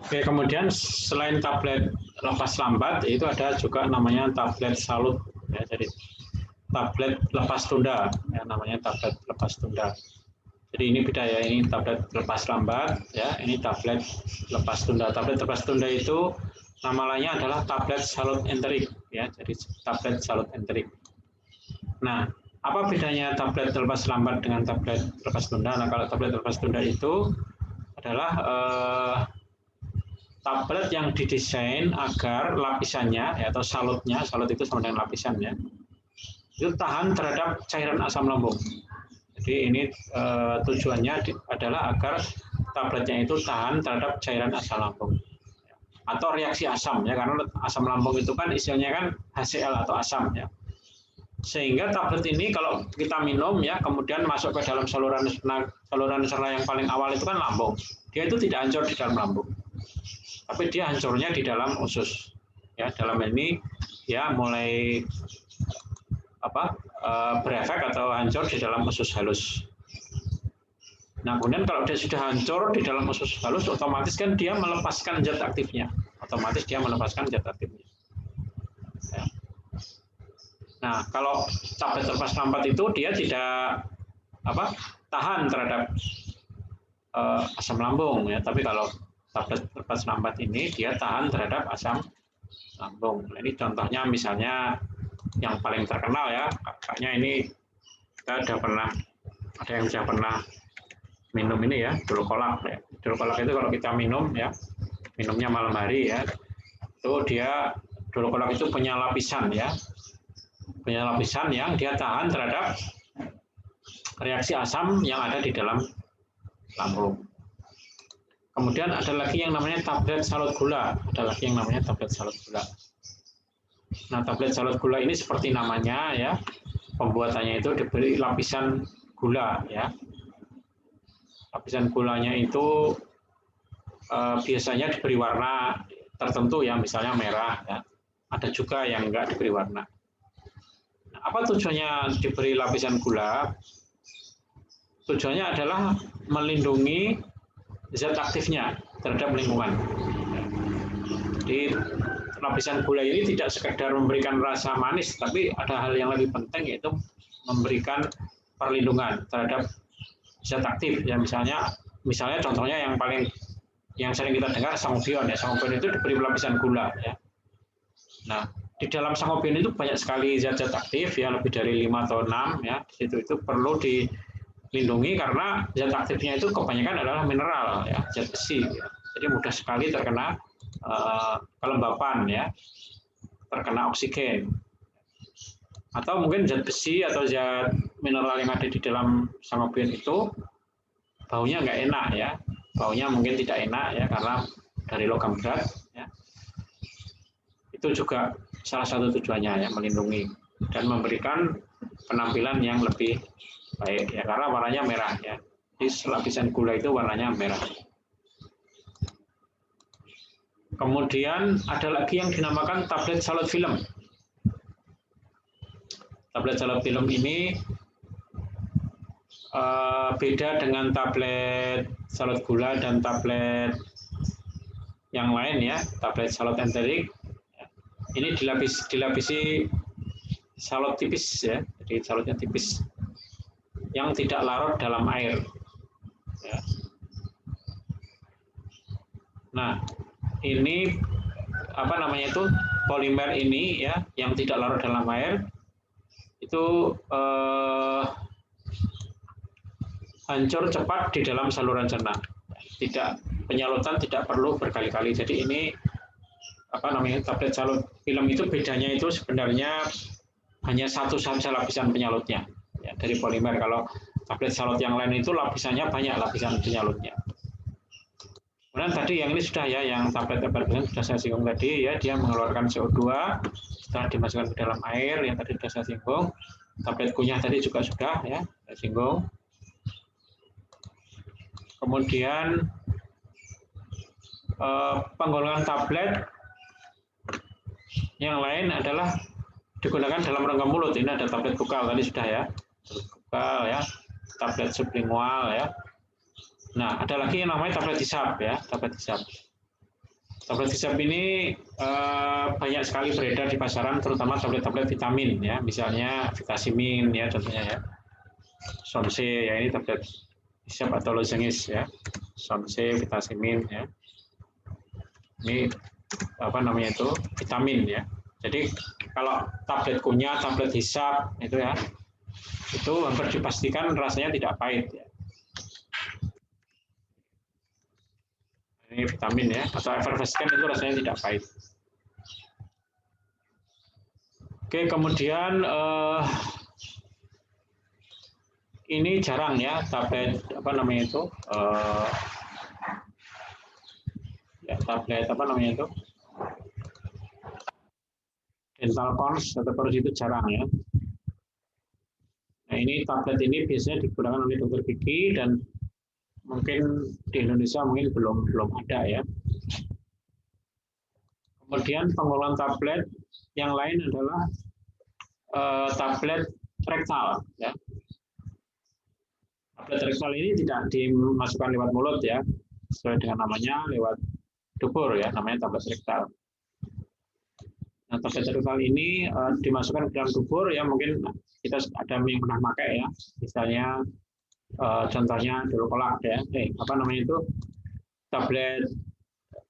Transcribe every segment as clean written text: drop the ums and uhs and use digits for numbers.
Oke, kemudian selain tablet lepas lambat, itu ada juga namanya tablet salut. Ya, jadi tablet lepas tunda, ya, namanya tablet lepas tunda. Jadi ini beda ya, ini tablet lepas lambat, ya, ini tablet lepas tunda. Tablet lepas tunda itu nama lainnya adalah tablet salut enterik, ya, jadi tablet salut enterik. Nah, apa bedanya tablet lepas lambat dengan tablet lepas tunda? Nah, kalau tablet lepas tunda itu adalah tablet yang didesain agar lapisannya ya, atau salutnya, salut itu sama dengan lapisannya, itu tahan terhadap cairan asam lambung. Jadi ini tujuannya adalah agar tabletnya itu tahan terhadap cairan asam lambung atau reaksi asam ya, karena asam lambung itu kan istilahnya kan HCl atau asam ya. Sehingga tablet ini kalau kita minum ya, kemudian masuk ke dalam saluran cerna yang paling awal itu kan lambung. Dia itu tidak hancur di dalam lambung, tapi dia hancurnya di dalam usus. Ya, dalam ini ya mulai berefek atau hancur di dalam usus halus. Nah, kemudian kalau dia sudah hancur di dalam usus halus, otomatis kan dia melepaskan zat aktifnya. Otomatis dia melepaskan zat aktifnya. Ya. Nah, kalau tablet lepas lambat itu dia tidak tahan terhadap asam lambung ya, tapi kalau tablet lepas lambat ini dia tahan terhadap asam lambung. Nah, ini contohnya misalnya yang paling terkenal ya, kayaknya ini kita sudah pernah, ada yang sudah pernah minum ini ya, Dulcolak ya. Dulcolak itu kalau kita minum ya, minumnya malam hari ya, itu dia Dulcolak itu punya lapisan ya, punya lapisan yang dia tahan terhadap reaksi asam yang ada di dalam lambung. Kemudian ada lagi yang namanya tablet salut gula, ada lagi yang namanya tablet salut gula. Nah, tablet salut gula ini seperti namanya ya, pembuatannya itu diberi lapisan gula ya. Lapisan gulanya itu biasanya diberi warna tertentu ya, misalnya merah ya. Ada juga yang enggak diberi warna. Nah, apa tujuannya diberi lapisan gula? Tujuannya adalah melindungi zat aktifnya terhadap lingkungan. Jadi lapisan gula ini tidak sekedar memberikan rasa manis, tapi ada hal yang lebih penting, yaitu memberikan perlindungan terhadap zat aktif. Ya, misalnya contohnya yang sering kita dengar sangobion ya, sangobion itu diberi lapisan gula ya. Nah, di dalam sangobion itu banyak sekali zat-zat aktif ya, lebih dari 5 atau 6 ya. Di situ itu perlu dilindungi karena zat aktifnya itu kebanyakan adalah mineral ya, zat besi ya. Jadi mudah sekali terkena kelembapan ya, terkena oksigen. Atau mungkin zat besi atau zat mineral yang ada di dalam sangobion itu baunya nggak enak ya, baunya mungkin tidak enak ya karena dari logam berat ya. Itu juga salah satu tujuannya ya, melindungi dan memberikan penampilan yang lebih baik ya, karena warnanya merah ya. Jadi lapisan gula itu warnanya merah. Kemudian ada lagi yang dinamakan tablet salut film. Tablet salut film ini beda dengan tablet salut gula dan tablet yang lain ya, tablet salut enterik. Ini dilapisi salut tipis ya, jadi salutnya tipis yang tidak larut dalam air. Ya. Nah, ini polimer ini ya, yang tidak larut dalam air itu hancur cepat di dalam saluran cerna. Penyalutan tidak perlu berkali-kali. Jadi ini tablet salut film itu bedanya itu sebenarnya hanya satu saja lapisan penyalutnya ya, dari polimer. Kalau tablet salut yang lain itu lapisannya banyak, lapisan penyalutnya. Kemudian tadi yang ini sudah ya, yang tablet sudah saya singgung tadi ya, dia mengeluarkan CO2 setelah dimasukkan ke dalam air, yang tadi sudah saya singgung. Tablet kunyah tadi juga sudah ya, saya singgung. Kemudian penggolongan tablet yang lain adalah digunakan dalam rongga mulut. Ini ada tablet bukal tadi sudah ya, bukal ya, tablet sublingual ya. Nah, ada lagi yang namanya tablet hisap ya, tablet hisap. Tablet hisap ini banyak sekali beredar di pasaran, terutama tablet-tablet vitamin ya, misalnya Vitamin ya contohnya ya. Somse ya, ini tablet hisap atau lozengis ya. Somse, Vitamin ya. Ini apa namanya itu? Vitamin ya. Jadi kalau tablet kunyah, tablet hisap itu ya, itu hampir dipastikan rasanya tidak pahit ya. Ini vitamin ya, atau effervescent itu rasanya tidak pahit. Oke, kemudian ini jarang ya tablet apa namanya itu ya, tablet apa namanya itu dental cons atau cons itu jarang ya. Nah ini tablet ini biasanya digunakan oleh dokter gigi dan mungkin di Indonesia mungkin belum ada ya. Kemudian penggunaan tablet yang lain adalah tablet rektal ya. Tablet rektal ini tidak dimasukkan lewat mulut ya, sesuai dengan namanya lewat dubur ya, namanya tablet rektal. Nah, tablet rektal ini dimasukkan ke dalam dubur ya, mungkin kita ada yang pernah pakai ya, misalnya contohnya dulu kolak ya, apa namanya itu tablet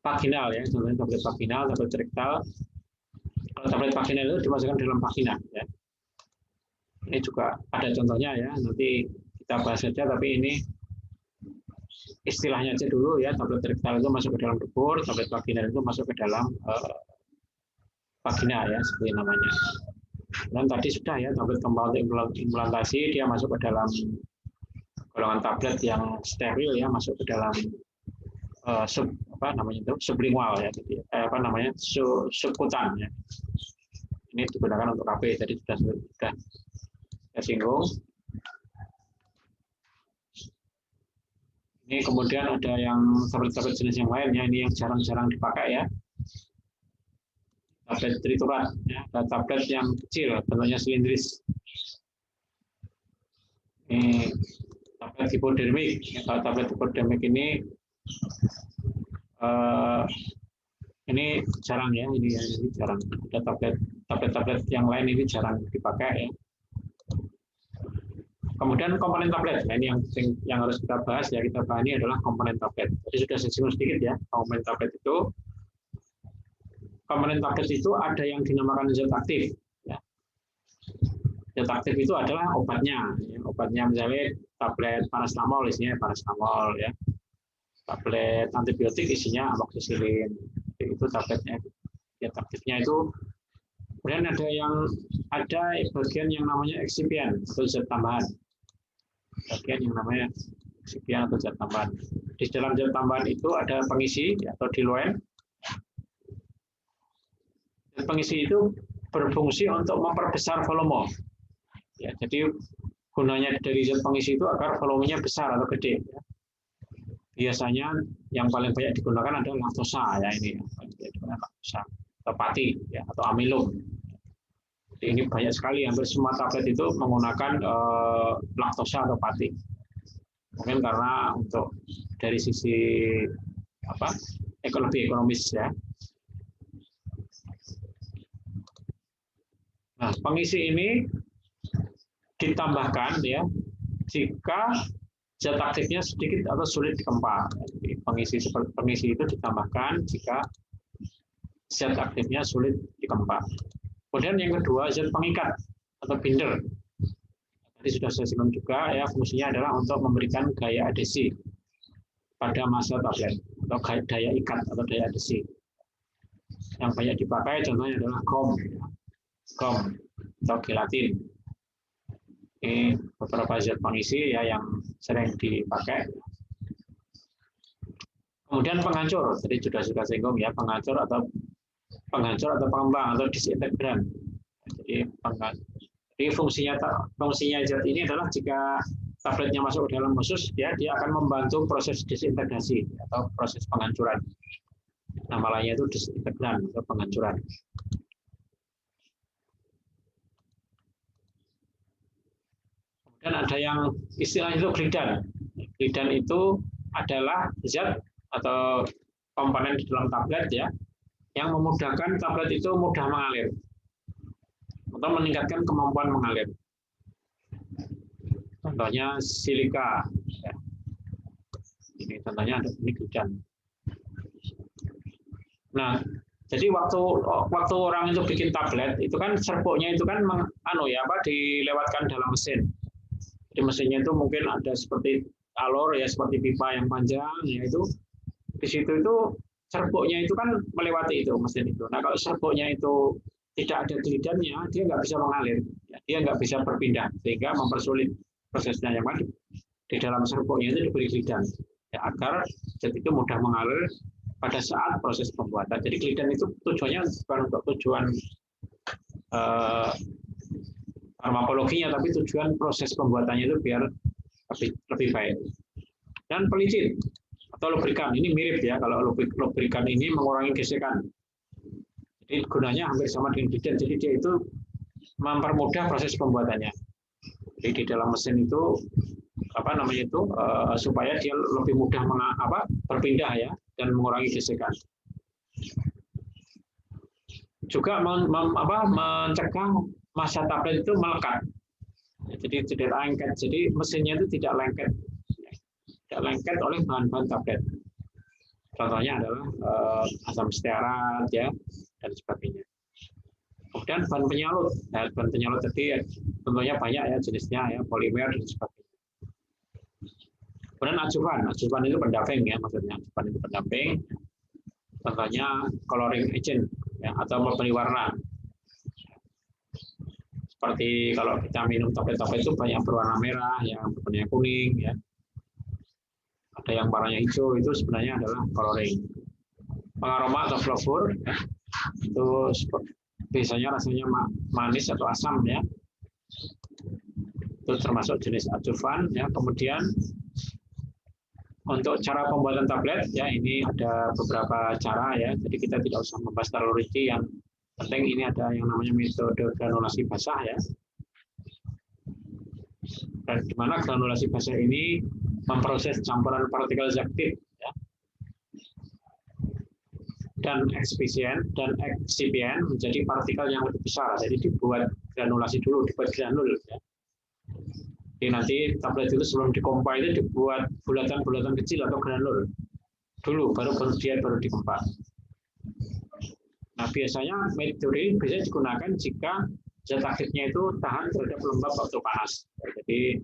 vaginal ya, contohnya tablet vaginal, tablet rektal. Kalau tablet vaginal itu dimasukkan dalam vagina ya. Ini juga ada contohnya ya, nanti kita bahas saja, tapi ini istilahnya aja dulu ya, tablet rektal itu masuk ke dalam dubur, tablet vaginal itu masuk ke dalam vagina ya, seperti namanya. Dan tadi sudah ya, tablet kembal implantasi dia masuk ke dalam golongan tablet yang steril ya, masuk ke dalam apa namanya itu sublingual ya, jadi apa namanya subkutan ya. Ini digunakan untuk KB, tadi sudah singgung. Ini kemudian ada yang tablet-tablet jenis yang lain ya, ini yang jarang-jarang dipakai ya. Tablet triturat ya, ada tablet yang kecil, bentuknya silindris. Ini tablet hipodermik. Kalau tablet hipodermik ini jarang ya, ini jarang. Ada tablet yang lain ini jarang dipakai ya. Kemudian komponen tablet, nah ini yang harus kita bahas ya, kita bahas ini adalah komponen tablet. Jadi sudah saya singgung sedikit ya, komponen tablet itu ada yang dinamakan zat aktif. Ya. Zat aktif itu adalah obatnya. Ya. Obatnya misalnya tablet paracetamol isinya paracetamol ya. Tablet antibiotik isinya amoxicillin. Itu tabletnya. Zat aktifnya itu. Kemudian ada bagian yang namanya eksipien atau zat tambahan. Bagian yang namanya eksipien atau zat tambahan. Di dalam zat tambahan itu ada pengisi atau diluent. Pengisi itu berfungsi untuk memperbesar volume. Ya, jadi gunanya dari zat pengisi itu agar volumenya besar atau gede. Ya. Biasanya yang paling banyak digunakan adalah laktosa ya ini, laktosa atau pati ya, atau amilum. Jadi ini banyak sekali, hampir semua tablet itu menggunakan laktosa atau pati. Mungkin karena untuk dari sisi lebih ekonomis ya. Nah, pengisi ini ditambahkan ya jika zat aktifnya sedikit atau sulit dikempa. Jadi pengisi itu ditambahkan jika zat aktifnya sulit dikempa. Kemudian yang kedua zat pengikat atau binder. Tadi sudah saya singgung juga ya, fungsinya adalah untuk memberikan gaya adhesi pada massa tablet atau daya ikat atau daya adhesi. Yang banyak dipakai contohnya adalah gom atau gelatin. Ini beberapa zat pengisi ya yang sering dipakai. Kemudian penghancur, tadi sudah singgung ya, penghancur atau pengembang atau disintegran. Jadi fungsinya zat ini adalah jika tabletnya masuk ke dalam usus, dia akan membantu proses disintegrasi atau proses penghancuran. Nama lainnya itu disintegran atau penghancuran. Dan ada yang istilahnya itu glidan. Glidan itu adalah zat atau komponen di dalam tablet ya, yang memudahkan tablet itu mudah mengalir atau meningkatkan kemampuan mengalir. Contohnya silika. Ya. Ini contohnya ada ini gliden. Nah, jadi waktu orang itu bikin tablet itu kan serbuknya itu kan dilewatkan dalam mesin. Jadi mesinnya itu mungkin ada seperti alur ya, seperti pipa yang panjang ya, itu di situ itu serbuknya itu kan melewati itu mesin itu. Nah, kalau serbuknya itu tidak ada glidannya, dia nggak bisa mengalir, ya, dia nggak bisa berpindah, sehingga mempersulit prosesnya. Yang mana di dalam serbuknya itu diberi glidan ya, agar zat itu mudah mengalir pada saat proses pembuatan. Jadi glidan itu tujuannya bukan untuk tujuan farmakologinya, tapi tujuan proses pembuatannya itu biar lebih baik. Dan pelicin atau lubrikan ini mirip ya, kalau lubrikan ini mengurangi gesekan. Jadi gunanya hampir sama dengan glidan, jadi dia itu mempermudah proses pembuatannya. Jadi di dalam mesin itu supaya dia lebih mudah berpindah ya, dan mengurangi gesekan. Juga mencegah massa tablet itu melekat. Jadi tidak lengket. Jadi mesinnya itu tidak lengket oleh bahan-bahan tablet. Contohnya adalah asam stearat ya, dan sebagainya. Kemudian bahan penyalut. Nah, bahan penyalut tadi tentunya banyak ya jenisnya ya, polimer dan sebagainya. Kemudian ajuvan itu pendamping ya, maksudnya ajuvan itu pendamping. Contohnya coloring agent ya, atau pemberi warna. Seperti kalau kita minum tablet-tablet itu banyak berwarna merah, yang berwarna kuning ya. Ada yang warnanya hijau, itu sebenarnya adalah coloring. Pengaroma atau flavor ya, itu biasanya rasanya manis atau asam ya. Itu termasuk jenis ajuvan ya. Kemudian untuk cara pembuatan tablet ya, ini ada beberapa cara ya. Jadi kita tidak usah membahas terlalu rinci, yang penting ini ada yang namanya metode granulasi basah ya. Dan di mana granulasi basah ini memproses campuran partikel aktif ya, dan eksipien menjadi partikel yang lebih besar. Jadi dibuat granulasi dulu, dibuat granul ya. Jadi nanti tablet itu sebelum dikompa itu dibuat bulatan-bulatan kecil atau granul dulu, baru dikompa. Nah, biasanya metode ini bisa digunakan jika zat aktifnya itu tahan terhadap lembab atau panas. Jadi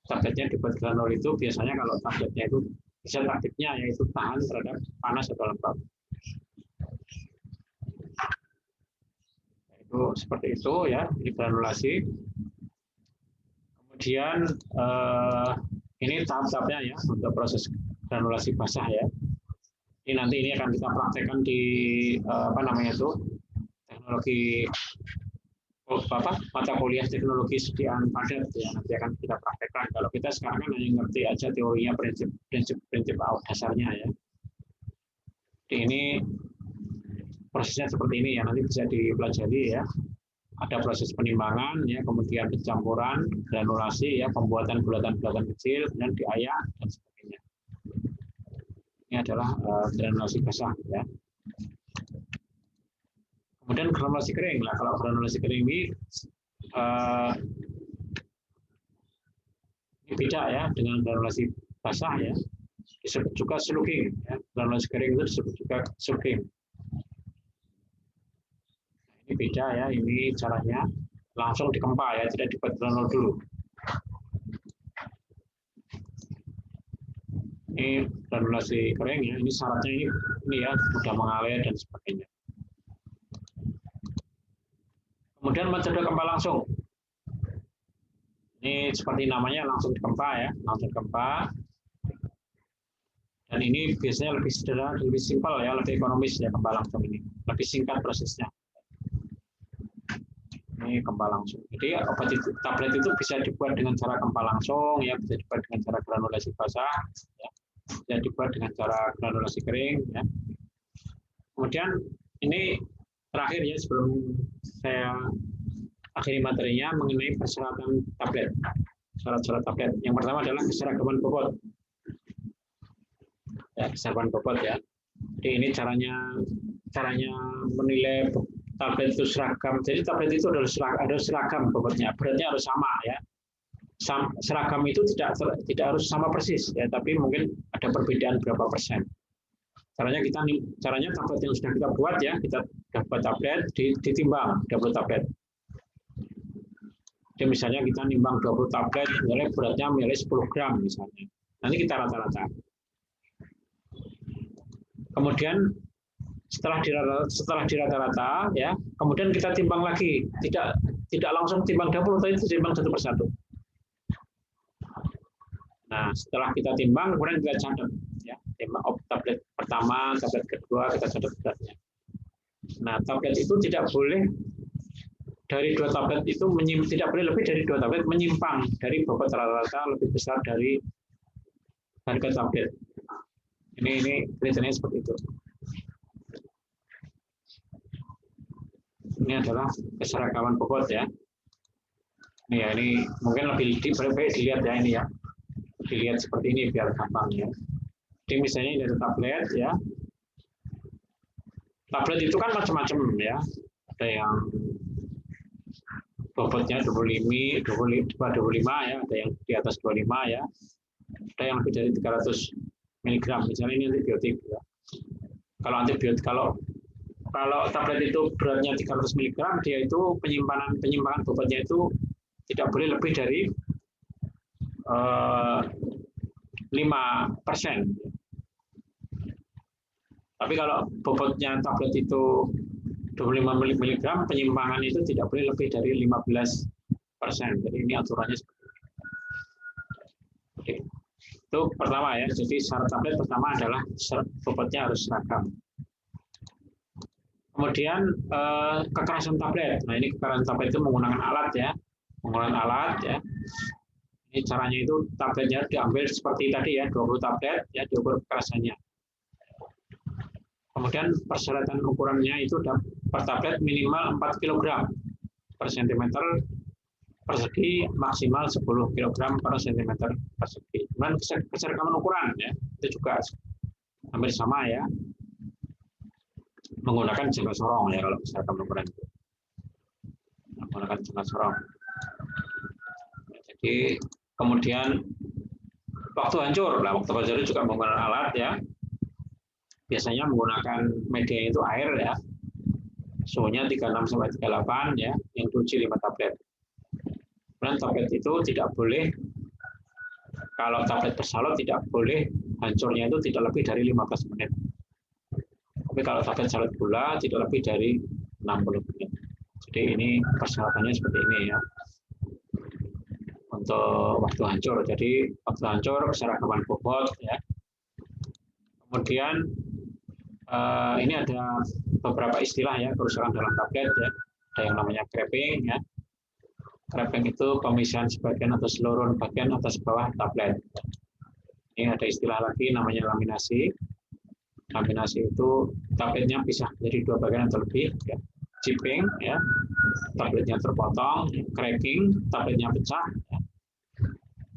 tabletnya dibuat granul itu biasanya kalau tabletnya itu zat aktifnya yaitu tahan terhadap panas atau lembab. Itu seperti itu ya, ini granulasi. Kemudian ini tahap-tahapnya ya untuk proses granulasi basah ya. Ini nanti ini akan kita praktekkan di teknologi mata kuliah teknologi sediaan padat ya, nanti akan kita praktekkan. Kalau kita sekarang kan hanya ngerti aja teorinya, prinsip dasarnya ya. Jadi ini prosesnya seperti ini ya, nanti bisa dipelajari ya. Ada proses penimbangan ya, kemudian pencampuran, granulasi ya, pembuatan bulatan-bulatan kecil, dan diayak dan sebagainya. Ini adalah granulasi basah ya. Kemudian granulasi kering lah. Kalau granulasi kering ini beda ya dengan granulasi basah ya. Disebut juga slugging ya. Granulasi kering itu disebut juga slugging. Ini beda ya, ini caranya langsung dikempa ya, tidak dibuat granul dulu. Ini granulasi kering ya, ini syaratnya ini ya, mudah mengalir dan sebagainya. Kemudian metode kempa langsung. Ini seperti namanya, langsung dikempa ya, langsung dikempa. Dan ini biasanya lebih sederhana, lebih simpel ya, lebih ekonomis ya kempa langsung ini, lebih singkat prosesnya. Ini kempa langsung. Jadi obat itu, tablet itu bisa dibuat dengan cara kempa langsung ya, bisa dibuat dengan cara granulasi basah ya, bisa dibuat dengan cara granulasi kering ya. Kemudian ini terakhir ya, sebelum saya akhiri materinya mengenai persyaratan tablet. Syarat-syarat tablet. Yang pertama adalah keseragaman bobot. Ya, keseragaman bobot ya. Jadi ini caranya menilai tablet itu seragam. Jadi tablet itu ada seragam bobotnya, beratnya harus sama ya. Seragam itu tidak harus sama persis ya, tapi mungkin ada perbedaan berapa persen. Caranya tablet yang sudah kita buat ya, kita dapat tablet ditimbang 20 tablet. Jadi misalnya kita nimbang 20 tablet, misalnya beratnya 10 gram misalnya. Nanti kita rata-rata. Kemudian setelah dirata-rata ya, kemudian kita timbang lagi, tidak langsung timbang 20, tapi timbang satu persatu. Nah, setelah kita timbang, kemudian kita catat ya, timbang tablet pertama, tablet kedua, kita catat beratnya. Nah, tablet itu tidak boleh dari 2 tablet itu tidak boleh lebih dari 2 tablet menyimpang dari bobot rata-rata lebih besar dari harga tablet. Ini kriterianya seperti itu. Ini adalah keseragaman bobot ya. Ini mungkin lebih dilihat ya ini ya. Dilihat seperti ini biar gampang ya. Jadi misalnya ini ada tablet ya. Tablet itu kan macam-macam ya. Ada yang bobotnya 25 ya, ada yang di atas 25 ya. Ada yang lebih dari 300 mg. Misalnya ini antibiotik ya. Kalau tablet itu beratnya 300 mg, dia itu penyimpangan bobotnya itu tidak boleh lebih dari 5%. Tapi kalau bobotnya tablet itu 25 mg, penyimpangan itu tidak boleh lebih dari 15%. Jadi ini aturannya seperti ini. Oke. Itu pertama ya. Jadi syarat tablet pertama adalah bobotnya harus seragam. Kemudian kekerasan tablet. Nah ini kekerasan tablet itu menggunakan alat ya. Ini caranya itu tabletnya diambil seperti tadi ya, 20 tablet ya, diukur kekerasannya. Kemudian persyaratan ukurannya itu per tablet minimal 4 kg per cm persegi, maksimal 10 kg per cm persegi. Kemudian keseragaman ukuran ya, itu juga hampir sama ya. Menggunakan jangka sorong ya kalau keseragaman ukuran itu. Menggunakan jangka sorong. Jadi kemudian waktu hancur juga menggunakan alat ya. Biasanya menggunakan media itu air ya. Suhunya 36 sampai 38 ya, yang diuji 5 tablet. Kemudian tablet itu tidak boleh, kalau tablet bersalur tidak boleh hancurnya itu tidak lebih dari 15 menit. Tapi kalau tablet salut gula tidak lebih dari 60 menit. Jadi ini persyaratannya seperti ini ya. Untuk waktu hancur. Jadi waktu hancur keseragaman bobot ya. Kemudian ini ada beberapa istilah ya kerusakan dalam tablet ya. Ada yang namanya cracking ya. Cracking itu pemisahan sebagian atau seluruh bagian atas bawah tablet. Ini ada istilah lagi namanya laminasi. Laminasi itu tabletnya pisah dari 2 bagian atau lebih ya. Chipping ya. Tabletnya terpotong, cracking, tabletnya pecah ya.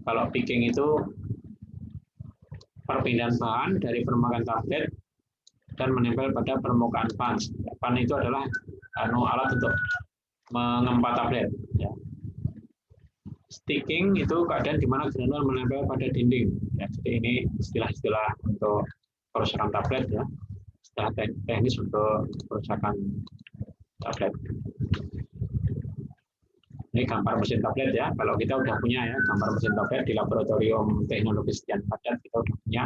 Kalau picking itu perpindahan bahan dari permukaan tablet dan menempel pada permukaan pan. Pan itu adalah alat untuk mengempat tablet. Ya. Sticking itu keadaan di mana granul menempel pada dinding. Ya, jadi ini istilah-istilah untuk kerusakan tablet ya. Istilah teknis untuk kerusakan tablet. Ini gambar mesin tablet ya. Kalau kita udah punya ya gambar mesin tablet di laboratorium teknologi sekian padat kita udah punya.